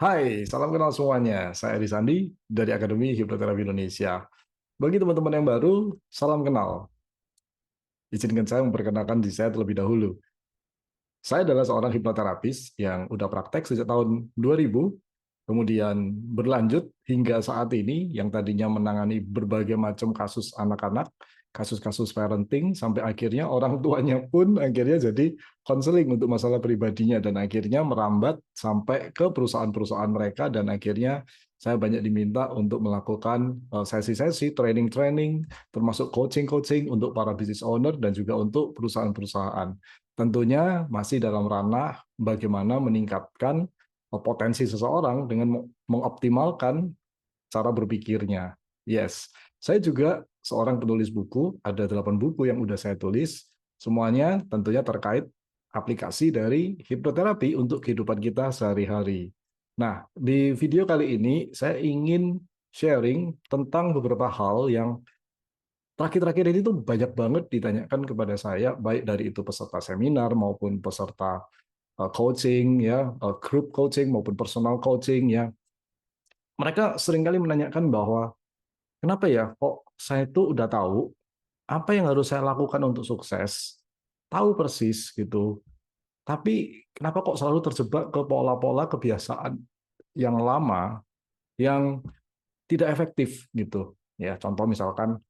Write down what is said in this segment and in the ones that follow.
Hai, salam kenal semuanya. Saya Edi Sandi dari Akademi Hipnoterapi Indonesia. Bagi teman-teman yang baru, salam kenal. Izinkan saya memperkenalkan diri saya terlebih dahulu. Saya adalah seorang hipnoterapis yang udah praktek sejak tahun 2000, kemudian berlanjut hingga saat ini yang tadinya menangani berbagai macam kasus anak-anak, kasus-kasus parenting, sampai akhirnya orang tuanya pun akhirnya jadi konseling untuk masalah pribadinya, dan akhirnya merambat sampai ke perusahaan-perusahaan mereka, dan akhirnya saya banyak diminta untuk melakukan sesi-sesi, training-training, termasuk coaching-coaching untuk para business owner dan juga untuk perusahaan-perusahaan. Tentunya masih dalam ranah bagaimana meningkatkan potensi seseorang dengan mengoptimalkan cara berpikirnya. Yes, saya juga seorang penulis buku, ada 8 buku yang udah saya tulis, semuanya tentunya terkait aplikasi dari hipnoterapi untuk kehidupan kita sehari-hari. Nah, di video kali ini saya ingin sharing tentang beberapa hal yang terakhir-terakhir ini tuh banyak banget ditanyakan kepada saya, baik dari itu peserta seminar maupun peserta coaching, ya, group coaching maupun personal coaching, ya. Mereka seringkali menanyakan bahwa kenapa ya kok saya tuh udah tahu apa yang harus saya lakukan untuk sukses, tahu persis gitu, tapi kenapa kok selalu terjebak ke pola-pola kebiasaan yang lama yang tidak efektif gitu. Ya, contoh misalkan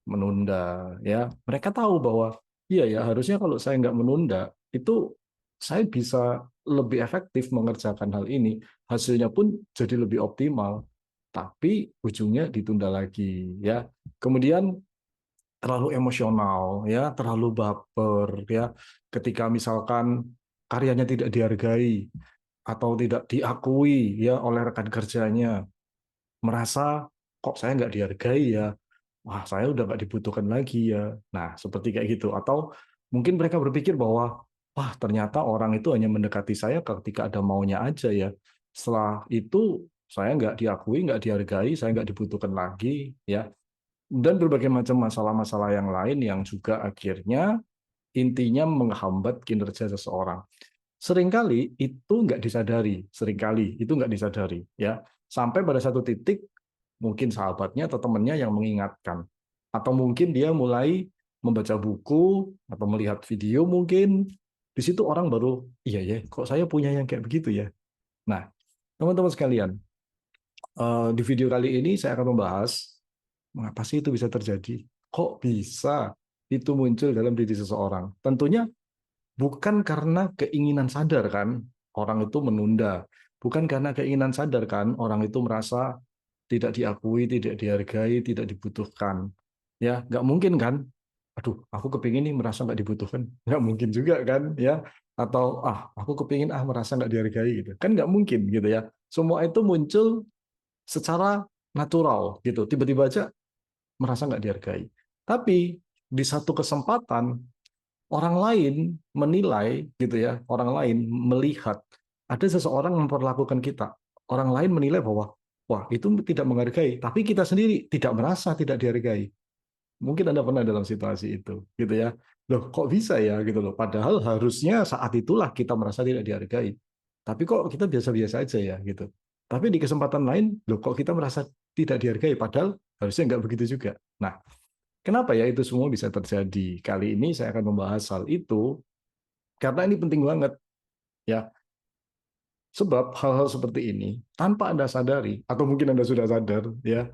menunda, ya. Mereka tahu bahwa iya ya, harusnya kalau saya nggak menunda itu saya bisa lebih efektif mengerjakan hal ini, hasilnya pun jadi lebih optimal, tapi ujungnya ditunda lagi, ya. Kemudian terlalu emosional, ya, terlalu baper, ya, ketika misalkan karyanya tidak dihargai atau tidak diakui, ya, oleh rekan kerjanya, merasa kok saya nggak dihargai ya, wah, saya udah nggak dibutuhkan lagi ya. Nah, seperti kayak gitu. Atau mungkin mereka berpikir bahwa, wah, ternyata orang itu hanya mendekati saya ketika ada maunya aja ya. Setelah itu, saya nggak diakui, nggak dihargai, saya nggak dibutuhkan lagi, ya. Dan berbagai macam masalah-masalah yang lain yang juga akhirnya intinya menghambat kinerja seseorang. Seringkali itu nggak disadari, seringkali itu nggak disadari, ya. Sampai pada satu titik mungkin sahabatnya atau temannya yang mengingatkan. Atau mungkin dia mulai membaca buku atau melihat video mungkin. Di situ orang baru, iya ya, kok saya punya yang kayak begitu ya. Nah, teman-teman sekalian, di video kali ini saya akan membahas mengapa sih itu bisa terjadi. Kok bisa itu muncul dalam diri seseorang. Tentunya bukan karena keinginan sadar kan orang itu menunda. Bukan karena keinginan sadar kan orang itu merasa tidak diakui, tidak dihargai, tidak dibutuhkan. Ya, nggak mungkin kan? Aduh, aku kepingin nih merasa nggak dibutuhkan. Nggak mungkin juga kan, ya? Atau aku kepingin merasa nggak dihargai gitu. Kan nggak mungkin gitu ya. Semua itu muncul secara natural gitu. Tiba-tiba aja merasa nggak dihargai. Tapi di satu kesempatan orang lain menilai gitu ya, orang lain melihat ada seseorang memperlakukan kita. Orang lain menilai bahwa wah, itu tidak menghargai, tapi kita sendiri tidak merasa tidak dihargai. Mungkin Anda pernah dalam situasi itu, gitu ya. Loh, kok bisa ya gitu loh. Padahal harusnya saat itulah kita merasa tidak dihargai. Tapi kok kita biasa-biasa aja ya gitu. Tapi di kesempatan lain, loh kok kita merasa tidak dihargai padahal harusnya nggak begitu juga. Nah, kenapa ya itu semua bisa terjadi? Kali ini saya akan membahas hal itu karena ini penting banget, ya. Sebab hal-hal seperti ini tanpa Anda sadari atau mungkin Anda sudah sadar, ya,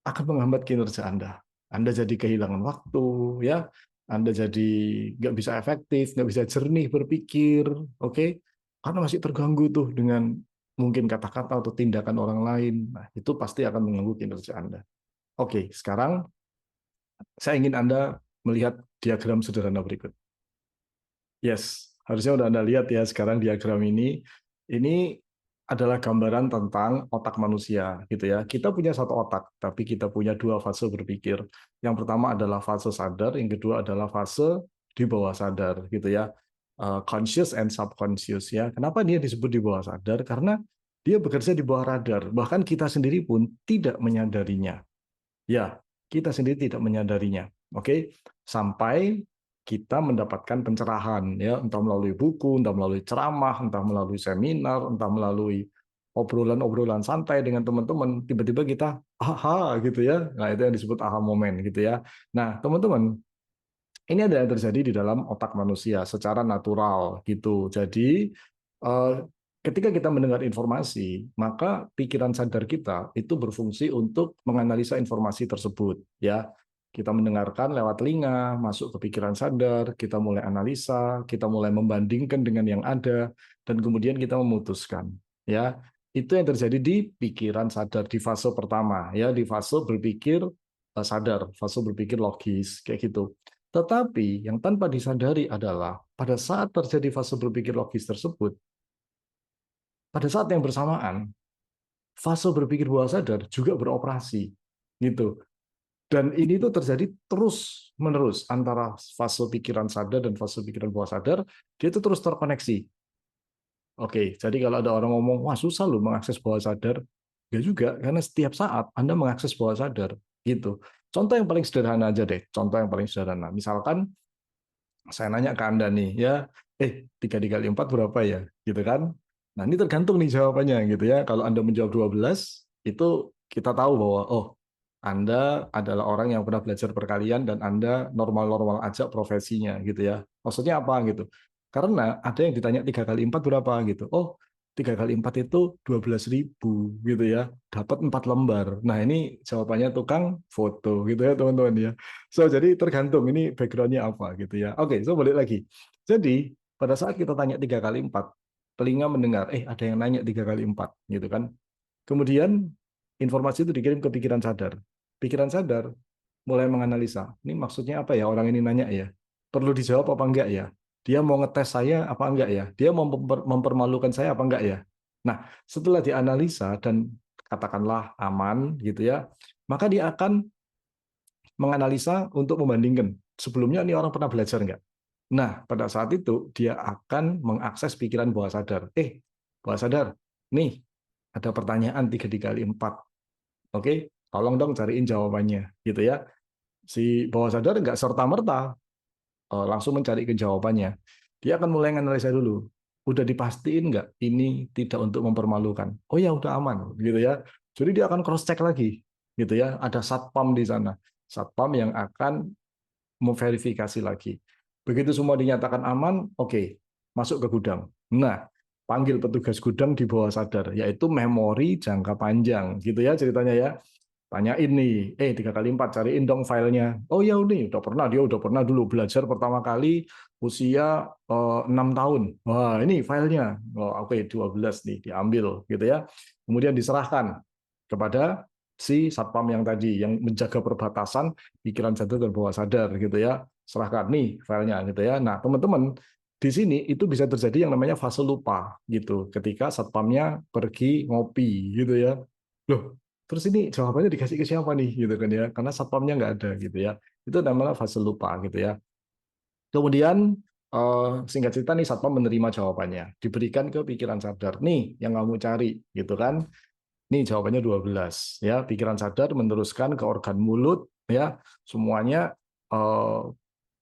akan menghambat kinerja Anda. Anda jadi kehilangan waktu, ya. Anda jadi nggak bisa efektif, nggak bisa jernih berpikir, oke? Karena masih terganggu tuh dengan mungkin kata-kata atau tindakan orang lain. Nah, itu pasti akan mengganggu kinerja Anda. Oke, sekarang saya ingin Anda melihat diagram sederhana berikut. Yes, harusnya udah Anda lihat ya sekarang diagram ini. Ini adalah gambaran tentang otak manusia gitu ya. Kita punya satu otak, tapi kita punya dua fase berpikir. Yang pertama adalah fase sadar, yang kedua adalah fase di bawah sadar gitu ya. Conscious and subconscious ya. Kenapa dia disebut di bawah sadar? Karena dia bekerja di bawah radar. Bahkan kita sendiri pun tidak menyadarinya. Ya, kita sendiri tidak menyadarinya. Oke, sampai kita mendapatkan pencerahan ya, entah melalui buku, entah melalui ceramah, entah melalui seminar, entah melalui obrolan-obrolan santai dengan teman-teman, tiba-tiba kita aha gitu ya. Nah, itu yang disebut aha moment gitu ya. Nah, teman-teman, ini ada yang terjadi di dalam otak manusia secara natural gitu. Jadi eh, ketika kita mendengar informasi, maka pikiran sadar kita itu berfungsi untuk menganalisa informasi tersebut ya. Kita mendengarkan lewat telinga, masuk ke pikiran sadar, kita mulai analisa, kita mulai membandingkan dengan yang ada, dan kemudian kita memutuskan ya. Itu yang terjadi di pikiran sadar di fase pertama ya, di fase berpikir sadar, fase berpikir logis kayak gitu. Tetapi yang tanpa disadari adalah pada saat terjadi fase berpikir logis tersebut, pada saat yang bersamaan, fase berpikir bawah sadar juga beroperasi. Gitu. Dan ini tuh terjadi terus menerus antara fase pikiran sadar dan fase pikiran bawah sadar, dia itu terus terkoneksi. Oke, jadi kalau ada orang ngomong, wah susah loh mengakses bawah sadar, ya juga, karena setiap saat Anda mengakses bawah sadar. Gitu. Contoh yang paling sederhana aja deh, contoh yang paling sederhana. Misalkan saya nanya ke Anda nih, ya, 3 dikali 4 berapa ya? Gitu kan? Nah, ini tergantung nih jawabannya gitu ya. Kalau Anda menjawab 12, itu kita tahu bahwa, oh, Anda adalah orang yang pernah belajar perkalian dan Anda normal-normal aja profesinya gitu ya. Maksudnya apa gitu? Karena ada yang ditanya 3 kali 4 berapa gitu. Oh, 3 kali 4 itu 12.000 gitu ya. Dapat 4 lembar. Nah, ini jawabannya tukang foto gitu ya, teman-teman ya. So, jadi tergantung ini background-nya apa gitu ya. Oke, so balik lagi. Jadi, pada saat kita tanya 3 kali 4, telinga mendengar, ada yang nanya 3 kali 4 gitu kan. Kemudian informasi itu dikirim ke pikiran sadar. Pikiran sadar mulai menganalisa, ini maksudnya apa ya orang ini nanya ya? Perlu dijawab apa enggak ya? Dia mau ngetes saya apa enggak ya? Dia mau mempermalukan saya apa enggak ya? Nah, setelah dianalisa dan katakanlah aman gitu ya, maka dia akan menganalisa untuk membandingkan. Sebelumnya ini orang pernah belajar nggak? Nah, pada saat itu dia akan mengakses pikiran bawah sadar. Bawah sadar, nih ada pertanyaan 3 dikali 4. Oke, tolong dong cariin jawabannya. Gitu ya. Si bawah sadar nggak serta-merta langsung mencari ke jawabannya. Dia akan mulai menganalisa dulu. Udah dipastiin nggak ini tidak untuk mempermalukan? Oh ya udah aman, gitu ya. Jadi dia akan cross check lagi, gitu ya. Ada satpam di sana, satpam yang akan memverifikasi lagi. Begitu semua dinyatakan aman, oke, masuk ke gudang. Nah, panggil petugas gudang di bawah sadar, yaitu memori jangka panjang, gitu ya ceritanya ya. Tanyain nih, 3 kali 4 cariin dong filenya. Oh ya udah, dia udah pernah dulu belajar pertama kali usia 6 tahun. Wah ini filenya. Oh, oke 12 nih diambil gitu ya. Kemudian diserahkan kepada si satpam yang tadi yang menjaga perbatasan pikiran sadar dan bawah sadar gitu ya. Serahkan nih filenya gitu ya. Nah teman-teman di sini itu bisa terjadi yang namanya fase lupa gitu. Ketika satpamnya pergi ngopi gitu ya. Loh, terus ini jawabannya dikasih ke siapa nih gitu kan ya? Karena satpamnya nggak ada gitu ya. Itu namanya fase lupa gitu ya. Kemudian singkat cerita nih satpam menerima jawabannya, diberikan ke pikiran sadar. Nih yang kamu cari gitu kan. Nih jawabannya 12 ya. Pikiran sadar meneruskan ke organ mulut ya. Semuanya eh,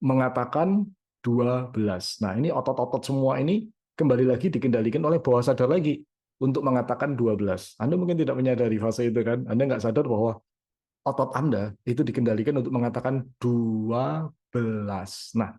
mengatakan 12. Nah, ini otot-otot semua ini kembali lagi dikendalikan oleh bawah sadar lagi untuk mengatakan 12. Anda mungkin tidak menyadari fase itu kan. Anda nggak sadar bahwa otot Anda itu dikendalikan untuk mengatakan 12. Nah,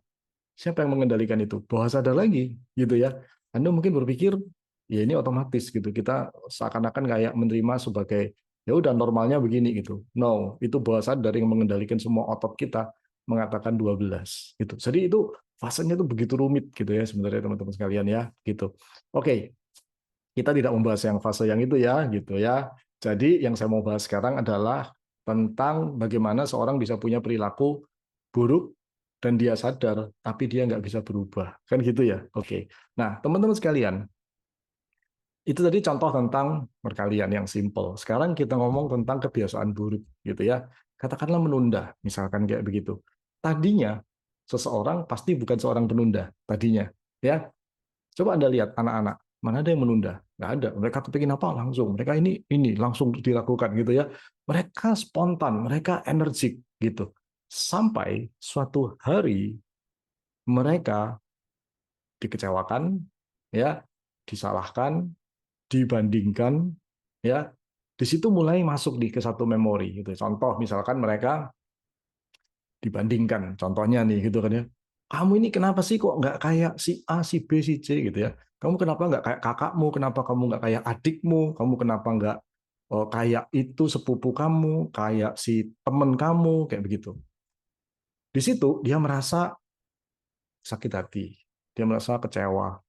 siapa yang mengendalikan itu? Bawah sadar lagi, gitu ya. Anda mungkin berpikir, ya ini otomatis gitu. Kita seakan-akan kayak menerima sebagai ya udah normalnya begini gitu. No, itu bawah sadar yang mengendalikan semua otot kita mengatakan 12 gitu. Jadi itu fasenya itu begitu rumit gitu ya sebenarnya teman-teman sekalian ya, gitu. Oke, kita tidak membahas yang fase yang itu ya, gitu ya. Jadi yang saya mau bahas sekarang adalah tentang bagaimana seorang bisa punya perilaku buruk dan dia sadar, tapi dia nggak bisa berubah. Kan gitu ya? Oke. Nah, teman-teman sekalian, itu tadi contoh tentang perkalian yang simple. Sekarang kita ngomong tentang kebiasaan buruk, gitu ya. Katakanlah menunda, misalkan kayak begitu. Tadinya, seseorang pasti bukan seorang penunda, tadinya. Ya, coba Anda lihat anak-anak, mana ada yang menunda? Nggak ada. Mereka kepingin apa langsung. Mereka ini langsung dilakukan gitu ya. Mereka spontan, mereka energik gitu. Sampai suatu hari mereka dikecewakan, ya, disalahkan, dibandingkan, ya, di situ mulai masuk nih ke satu memori gitu. Contoh misalkan mereka dibandingkan, contohnya nih gitu kan ya, kamu ini kenapa sih kok nggak kayak si A, si B, si C gitu ya, kamu kenapa nggak kayak kakakmu, kenapa kamu nggak kayak adikmu, kamu kenapa nggak kayak itu sepupu kamu, kayak si temen kamu, kayak begitu. Di situ dia merasa sakit hati, dia merasa kecewa,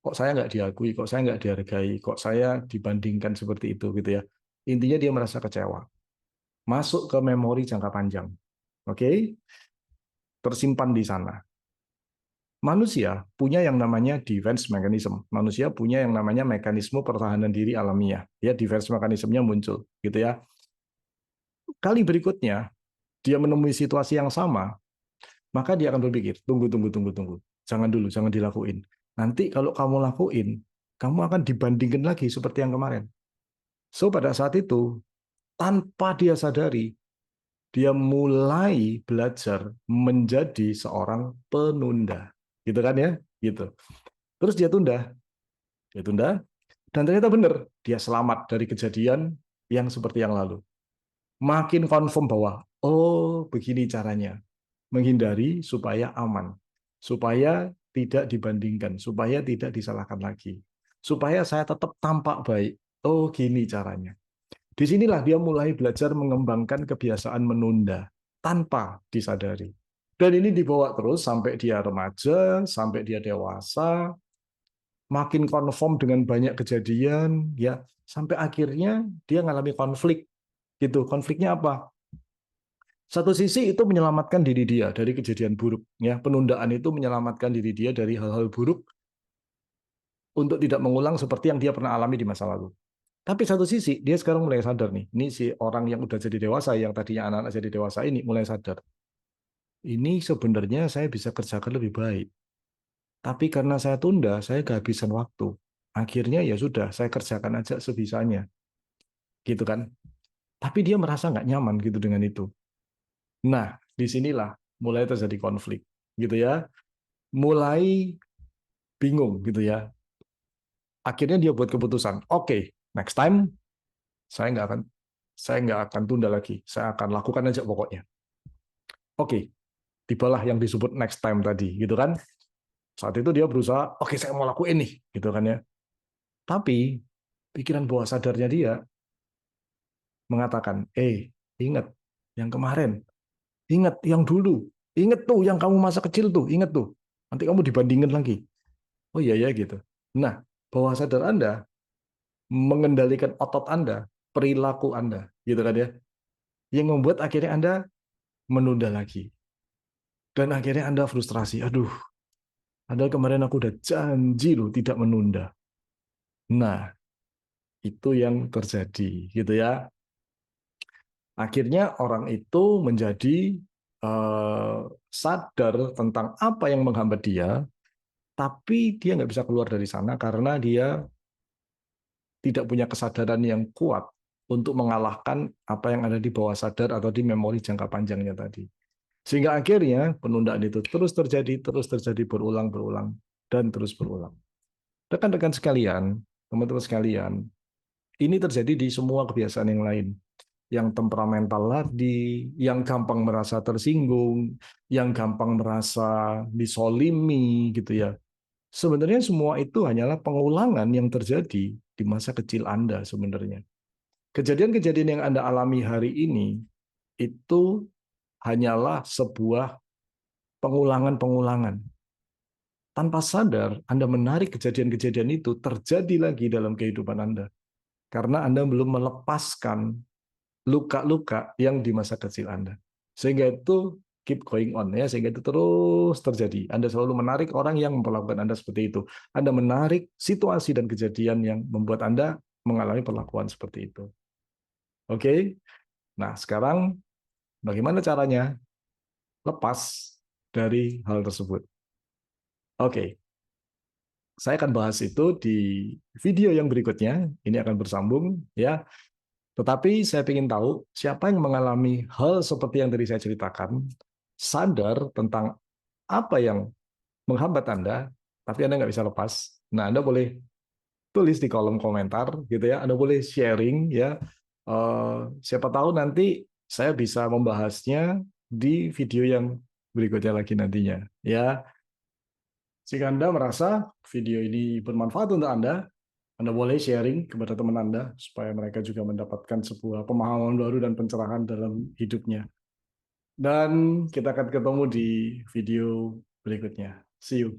kok saya nggak diakui, kok saya nggak dihargai, kok saya dibandingkan seperti itu gitu ya. Intinya dia merasa kecewa, masuk ke memori jangka panjang, oke, tersimpan di sana. Manusia punya yang namanya defense mechanism. Manusia punya yang namanya mekanisme pertahanan diri alamiah. Ya, defense mekanismenya muncul, gitu ya. Kali berikutnya dia menemui situasi yang sama, maka dia akan berpikir, tunggu, tunggu, tunggu, tunggu. Jangan dulu, jangan dilakuin. Nanti kalau kamu lakuin, kamu akan dibandingkan lagi seperti yang kemarin. So, pada saat itu, tanpa dia sadari, dia mulai belajar menjadi seorang penunda. Gitu kan ya? Gitu. Terus dia tunda, dan ternyata benar, dia selamat dari kejadian yang seperti yang lalu. Makin confirm bahwa, oh begini caranya, menghindari supaya aman, supaya tidak dibandingkan, supaya tidak disalahkan lagi, supaya saya tetap tampak baik. Oh gini caranya. Disinilah dia mulai belajar mengembangkan kebiasaan menunda tanpa disadari. Dan ini dibawa terus sampai dia remaja, sampai dia dewasa, makin konform dengan banyak kejadian, ya sampai akhirnya dia ngalami konflik. Gitu. Konfliknya apa? Satu sisi itu menyelamatkan diri dia dari kejadian buruk. Ya, penundaan itu menyelamatkan diri dia dari hal-hal buruk untuk tidak mengulang seperti yang dia pernah alami di masa lalu. Tapi satu sisi, dia sekarang mulai sadar nih. Ini si orang yang udah jadi dewasa, yang tadinya anak-anak jadi dewasa ini, mulai sadar. Ini sebenarnya saya bisa kerjakan lebih baik. Tapi karena saya tunda, saya kehabisan waktu. Akhirnya ya sudah, saya kerjakan aja sebisanya. Gitu kan. Tapi dia merasa nggak nyaman gitu dengan itu. Nah, disinilah mulai terjadi konflik. Gitu ya. Mulai bingung gitu ya. Akhirnya dia buat keputusan, oke, next time saya nggak akan tunda lagi. Saya akan lakukan aja pokoknya. Oke, tibalah yang disebut next time tadi, gitu kan? Saat itu dia berusaha, oke saya mau lakuin nih, gitu kan ya. Tapi pikiran bawah sadarnya dia mengatakan, ingat yang kemarin, ingat yang dulu, ingat tuh yang kamu masa kecil tuh, ingat tuh. Nanti kamu dibandingin lagi. Oh iya ya gitu. Nah, bawah sadar Anda mengendalikan otot Anda, perilaku Anda, gitu kan ya. Yang membuat akhirnya Anda menunda lagi. Dan akhirnya Anda frustrasi. Aduh, padahal kemarin aku udah janji loh tidak menunda. Nah, itu yang terjadi gitu ya. Akhirnya orang itu menjadi eh, sadar tentang apa yang menghambat dia, tapi dia nggak bisa keluar dari sana karena dia tidak punya kesadaran yang kuat untuk mengalahkan apa yang ada di bawah sadar atau di memori jangka panjangnya tadi. Sehingga akhirnya penundaan itu terus terjadi berulang-berulang, dan terus berulang. Rekan-rekan sekalian, teman-teman sekalian, ini terjadi di semua kebiasaan yang lain. Yang temperamental tadi, yang gampang merasa tersinggung, yang gampang merasa disolimi, gitu ya. Sebenarnya semua itu hanyalah pengulangan yang terjadi di masa kecil Anda sebenarnya. Kejadian-kejadian yang Anda alami hari ini itu hanyalah sebuah pengulangan-pengulangan. Tanpa sadar, Anda menarik kejadian-kejadian itu terjadi lagi dalam kehidupan Anda. Karena Anda belum melepaskan luka-luka yang di masa kecil Anda. Sehingga itu keep going on ya, sehingga itu terus terjadi. Anda selalu menarik orang yang memperlakukan Anda seperti itu. Anda menarik situasi dan kejadian yang membuat Anda mengalami perlakuan seperti itu. Oke? Nah, sekarang bagaimana caranya lepas dari hal tersebut? Oke, saya akan bahas itu di video yang berikutnya. Ini akan bersambung ya. Tetapi saya ingin tahu siapa yang mengalami hal seperti yang tadi saya ceritakan, sadar tentang apa yang menghambat Anda, tapi Anda nggak bisa lepas. Nah, Anda boleh tulis di kolom komentar gitu ya. Anda boleh sharing ya. Siapa tahu nanti saya bisa membahasnya di video yang berikutnya lagi nantinya. Ya, jika Anda merasa video ini bermanfaat untuk Anda boleh sharing kepada teman Anda supaya mereka juga mendapatkan sebuah pemahaman baru dan pencerahan dalam hidupnya. Dan kita akan ketemu di video berikutnya. See you.